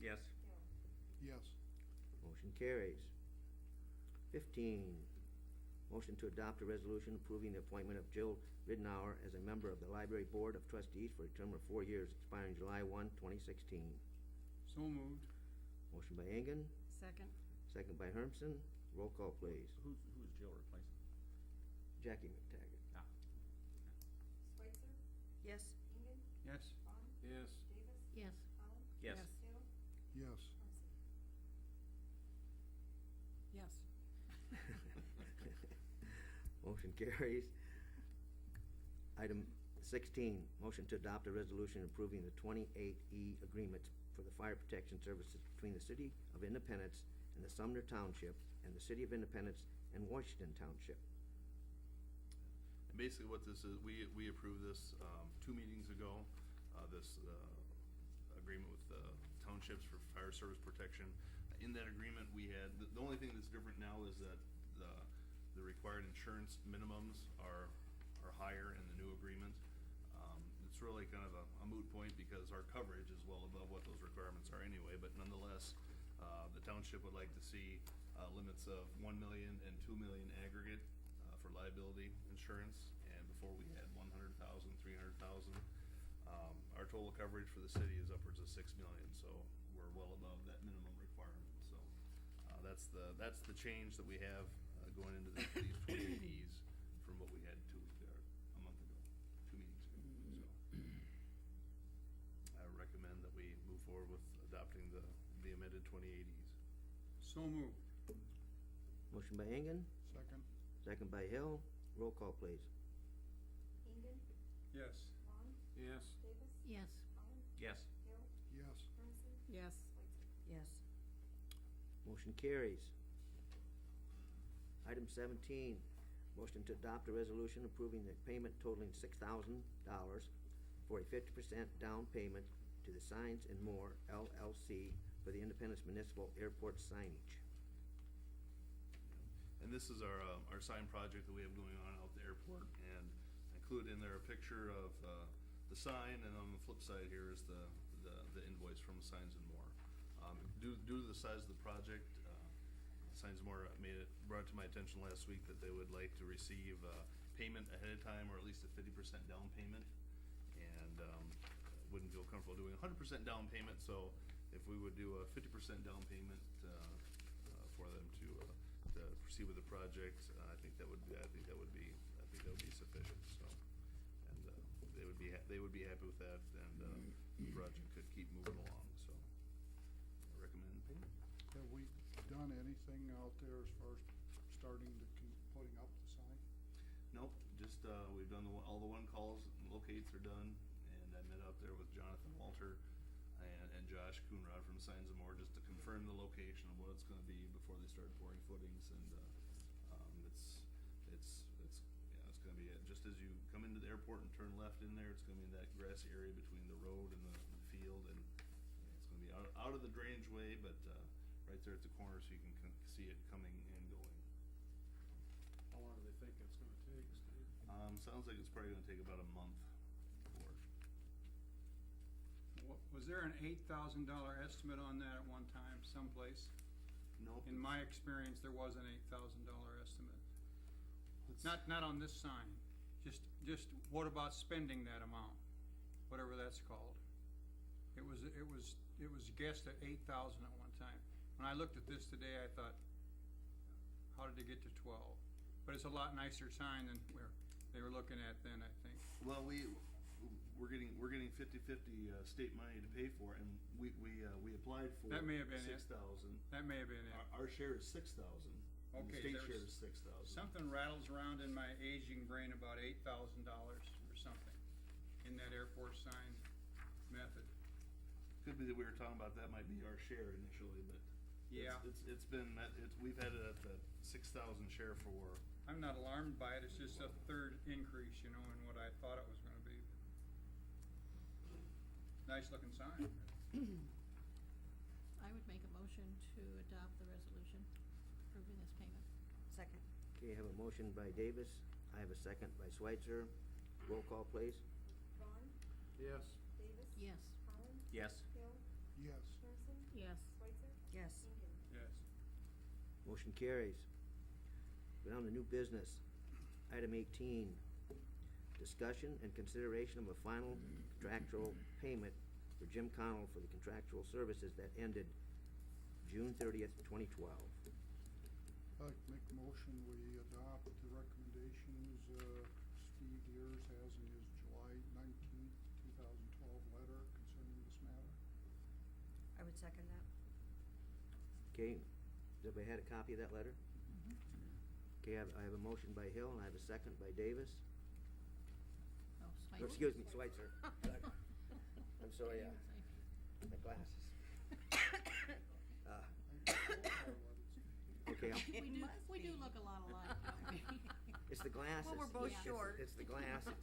Yes. Hill. Yes. Motion carries. 15, motion to adopt a resolution approving the appointment of Jill Ridenour as a member of the Library Board of Trustees for a term of 4 years expiring July 1, 2016. So moved. Motion by Engen, Second. second by Hermson. Roll call, please. Who's Jill replacing? Jackie McTaggart. Ah. Schweitzer. Yes. Engen. Yes. Vaughn. Yes. Davis. Yes. Holland. Yes. Hill. Yes. Munson. Yes. Motion carries. Item 16, motion to adopt a resolution approving the 28E agreements for the fire protection services between the City of Independence and the Sumner Township and the City of Independence and Washington Township. And basically what this is, we approved this 2 meetings ago, this agreement with the townships for fire service protection. In that agreement, we had, the only thing that's different now is that the required insurance minimums are higher in the new agreement. It's really kind of a moot point because our coverage is well above what those requirements are anyway, but nonetheless, the township would like to see limits of 1 million and 2 million aggregate for liability insurance, and before we had 100,000, 300,000. Our total coverage for the city is upwards of 6 million, so we're well above that minimum requirement, so that's the change that we have going into these 28Es from what we had a month ago, 2 meetings ago, so. I recommend that we move forward with adopting the amended 28Es. So moved. Motion by Engen, Second. second by Hill. Roll call, please. Engen. Yes. Vaughn. Yes. Davis. Yes. Holland. Yes. Hill. Yes. Munson. Yes. Schweitzer. Yes. Motion carries. Item 17, motion to adopt a resolution approving the payment totaling $6,000 for a 50% down payment to the Signs and More LLC for the Independence Municipal Airport signage. And this is our sign project that we have going on out at the airport, and include in there a picture of the sign, and on the flip side here is the invoice from Signs and More. Due to the size of the project, Signs and More brought it to my attention last week that they would like to receive payment ahead of time, or at least a 50% down payment, and wouldn't feel comfortable doing a 100% down payment, so if we would do a 50% down payment for them to proceed with the project, I think that would be sufficient. So, and they would be happy with that, and the project could keep moving along. So, I recommend payment. Have we done anything out there as far as starting to putting up the sign? Nope, just we've done all the one calls, and locates are done, and I met out there with Jonathan Walter and Josh Coonrod from Signs and More just to confirm the location of what it's going to be before they start pouring footings, and it's going to be just as you come into the airport and turn left in there, it's going to be in that grassy area between the road and the field, and it's going to be out of the drainage way, but right there at the corner, so you can see it coming and going. How long do they think it's gonna take, Steve? Sounds like it's probably going to take about a month for it. Was there an $8,000 estimate on that at one time someplace? Nope. In my experience, there was an $8,000 estimate. It's- Not on this sign, just what about spending that amount, whatever that's called? It was guessed at 8,000 at one time. When I looked at this today, I thought, how did they get to 12? But it's a lot nicer sign than where they were looking at then, I think. Well, we're getting 50/50 state money to pay for it, and we applied for That may have been it. 6,000. That may have been it. Our share is 6,000. and Okay, the state there share was is 6,000. Something rattles around in my aging brain about $8,000 or something in that airport sign method. Could be that we were talking about that might be our share initially, but Yeah. we've had it at the 6,000 share for. I'm not alarmed by it, it's just a third increase, in what I thought it was gonna be. Nice looking sign. I would make a motion to adopt the resolution approving this payment. Second. Okay, I have a motion by Davis. I have a second by Schweitzer. Roll call, please. Vaughn. Yes. Davis. Yes. Holland. Yes. Hill. Yes. Munson. Yes. Switzer? Yes. Hinton? Yes. Motion carries. Go down to new business. Item 18, discussion and consideration of a final contractual payment for Jim Connell for the contractual services that ended June 30th, 2012. I'd like to make a motion, we adopt the recommendations, Steve Deers has in his July 19th, 2012 letter concerning this matter. I would second that. Okay, has everybody had a copy of that letter? Okay, I have a motion by Hill and I have a second by Davis. Oh, Or, Switzer. excuse me, Switzer. I'm sorry, my glasses. Okay, We do look a lot alike, don't we? it's the glasses. Well, we're both It's- short. It's the glasses.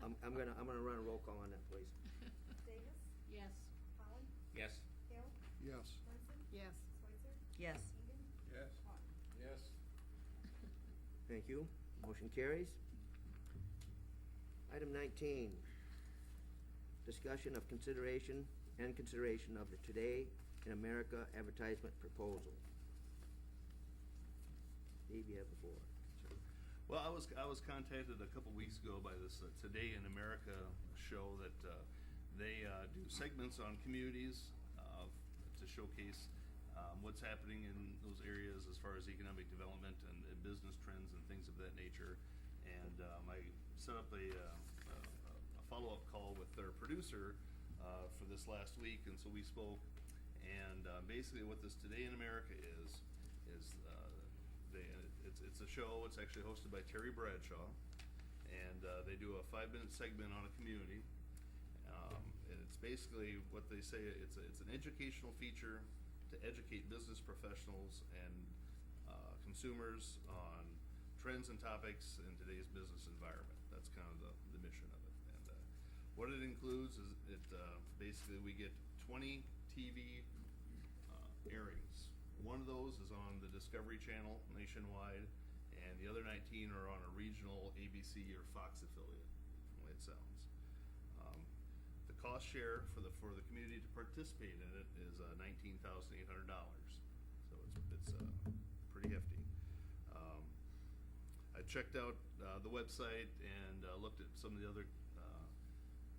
I'm gonna run a roll call on that, please. Davis? Yes. Holland? Yes. Hill? Yes. Munson? Yes. Switzer? Yes. Hinton? Yes. Vaughn? Yes. Thank you. Motion carries. Item 19, discussion of consideration of the Today in America advertisement proposal. Dave, you have the floor. Well, I was contacted a couple weeks ago by this Today in America show that they do segments on communities to showcase what's happening in those areas as far as economic development and business trends and things of that nature. And I set up a follow-up call with their producer for this last week, and so we spoke. And basically, what this Today in America is it's a show. It's actually hosted by Terry Bradshaw, and they do a 5-minute segment on a community. And it's basically what they say. It's an educational feature to educate business professionals and consumers on trends and topics in today's business environment. That's kind of the mission of it. And what it includes is basically we get 20 TV airings. One of those is on the Discovery Channel nationwide, and the other 19 are on a regional ABC or Fox affiliate, the way it sounds. The cost share for the community to participate in it is $19,800, so it's pretty hefty. I checked out the website and looked at some of the other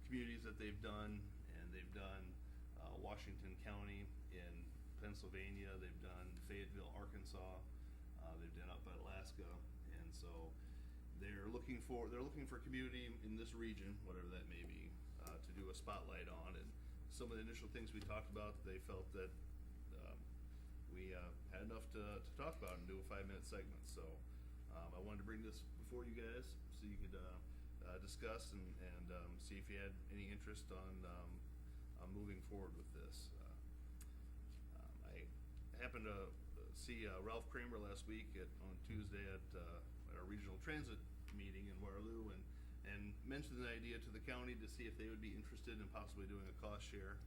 communities that they've done, and they've done Washington County in Pennsylvania, they've done Fayetteville, Arkansas, they've done up at Alaska, and so they're looking for community in this region, whatever that may be, to do a spotlight on. And some of the initial things we talked about, they felt that we had enough to talk about and do a 5-minute segment. So I wanted to bring this before you guys so you could discuss and see if you had any interest on moving forward with this. I happened to see Ralph Kramer last week on Tuesday at our regional transit meeting in Waterloo, and mentioned the idea to the county to see if they would be interested in possibly doing a cost share.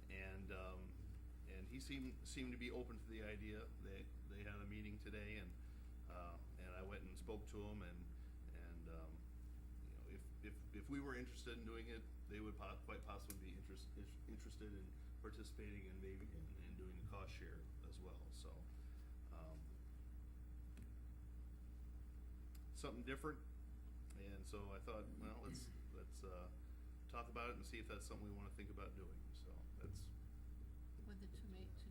And he seemed to be open to the idea. They had a meeting today, and I went and spoke to him, and you know, if we were interested in doing it, they would quite possibly be interested in participating and maybe in doing a cost share as well. So something different, and so I thought, well, let's talk about it and see if that's something we want to think about doing. So that's. Would the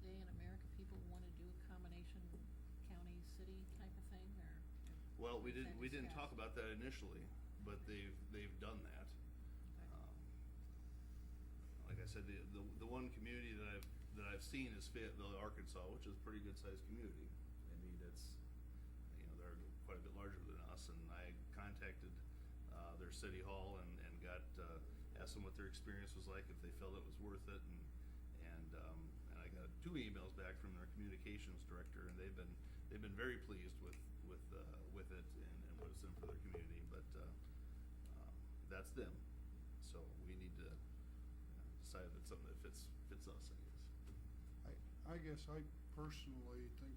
Today in America people want to do a combination county, city type of thing, or? Well, we is that didn't talk discussed? about that initially, but they've done that. Like I said, the one community that I've seen is Fayetteville, Arkansas, which is a pretty good sized community. I mean, it's, you know, they're quite a bit larger than us, and I contacted their city hall and got asked them what their experience was like, if they felt it was worth it, and I got 2 emails back from their communications director, and they've been very pleased with it and what it's done for their community. But that's them, so we need to decide if it's something that fits us, I guess. I guess I personally think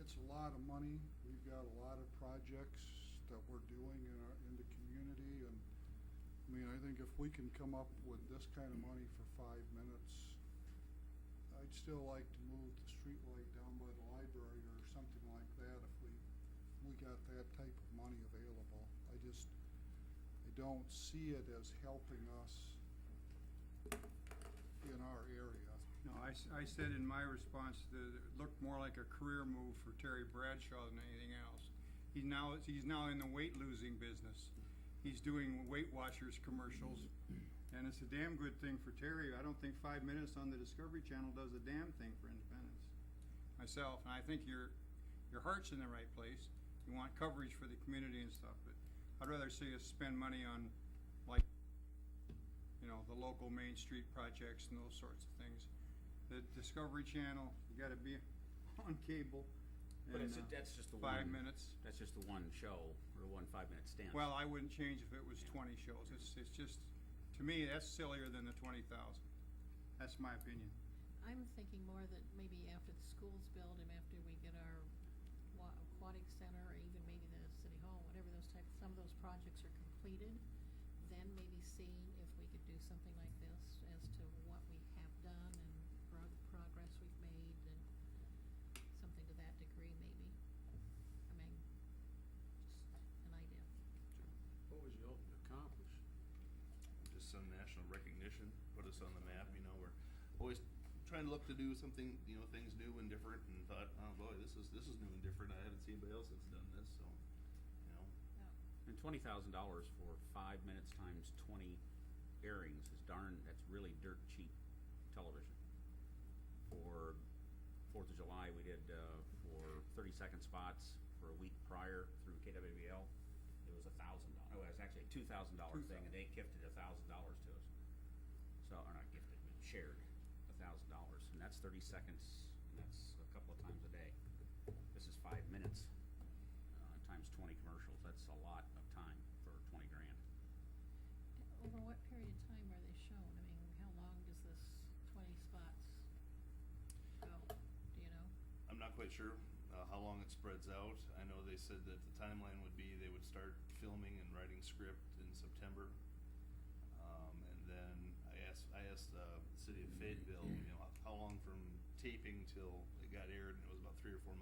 it's a lot of money. We've got a lot of projects that we're doing in the community, and I mean, I think if we can come up with this kind of money for 5 minutes, I'd still like to move the street light down by the library or something like that if we got that type of money available. I don't see it as helping us in our area. No, I said in my response that it looked more like a career move for Terry Bradshaw than anything else. He's now in the weight losing business. He's doing Weight Watchers commercials, and it's a damn good thing for Terry. I don't think 5 minutes on the Discovery Channel does a damn thing for independence. Myself, and I think your heart's in the right place. You want coverage for the community and stuff, but I'd rather see us spend money on, like, you know, the local Main Street projects and those sorts of things. The Discovery Channel, you gotta be on cable. But and, that's just the 5 one. minutes. That's just the one show, or 1 5-minute stint. Well, I wouldn't change if it was 20 shows. It's just, to me, that's sillier than the 20,000. That's my opinion. I'm thinking more that maybe after the school's built and after we get our aquatic center, or even maybe the city hall, whatever those types, some of those projects are completed, then maybe seeing if we could do something like this as to what we have done and progress we've made and something to that degree maybe. I mean, just an idea. What was you hoping to accomplish? Just some national recognition, put us on the map, you know, we're always trying to look to do something, you know, things new and different, and thought, oh boy, this is new and different, I haven't seen anybody else that's done this, so, you know. And $20,000 for 5 minutes times 20 airings is that's really dirt cheap television. For 4th of July, we did, for 30-second spots for a week prior through KWBL, it was $1,000. Oh, it was actually a $2,000 thing, and they gifted $1,000 to us. So, or not gifted, but shared $1,000, and that's 30 seconds, and that's a couple of times a day. This is 5 minutes, times 20 commercials. That's a lot of time for 20 grand. Over what period of time are they shown? I mean, how long does this 20 spots go? Do you know? I'm not quite sure how long it spreads out. I know they said that the timeline would be they would start filming and writing script in September. And then I asked the city of Fayetteville, you know, how long from taping till it got aired, and it was about 3 or 4